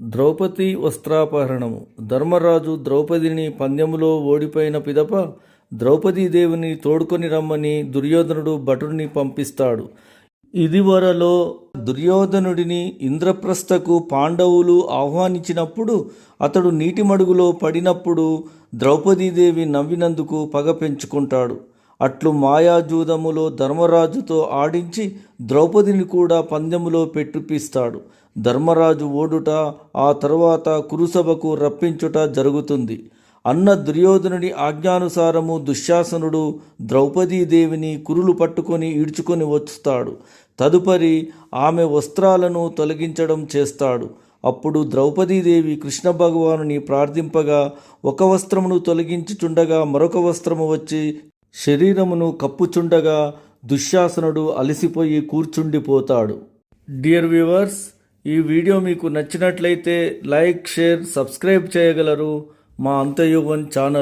ద్రౌపది వస్త్రాపహరణము. ధర్మరాజు ద్రౌపదిని పందెములో ఓడిపోయిన పిదప ద్రౌపదీదేవిని తోడుకొని రమ్మని దుర్యోధనుడు భటుడిని పంపిస్తాడు. ఇదివరలో దుర్యోధనుడిని ఇంద్రప్రస్థకు పాండవులు ఆహ్వానించినప్పుడు అతడు నీటి మడుగులో పడినప్పుడు ద్రౌపదీదేవి నవ్వినందుకు పగ పెంచుకుంటాడు. అట్లు మాయాజూదములో ధర్మరాజుతో ఆడించి ద్రౌపదిని కూడా పందెములో పెట్టిపిస్తాడు. ధర్మరాజు ఓడుట, ఆ తరువాత కురుసభకు రప్పించుట జరుగుతుంది. అన్న దుర్యోధనుడి ఆజ్ఞానుసారము దుశ్శాసనుడు ద్రౌపదీదేవిని కురులు పట్టుకొని ఈడ్చుకొని వస్తాడు. తదుపరి ఆమె వస్త్రాలను తొలగించడం చేస్తాడు. అప్పుడు ద్రౌపదీదేవి కృష్ణ భగవానుని ప్రార్థింపగా ఒక వస్త్రమును తొలగించుచుండగా మరొక వస్త్రము వచ్చి శరీరమును కప్పుచుండగా దుశ్శాసనుడు అలసిపోయి కూర్చుండిపోతాడు. డియర్ వ్యూవర్స్, ఈ వీడియో మీకు నచ్చినట్లయితే లైక్, షేర్, సబ్స్క్రైబ్ చేయగలరు మా అంతయుగం ఛానల్.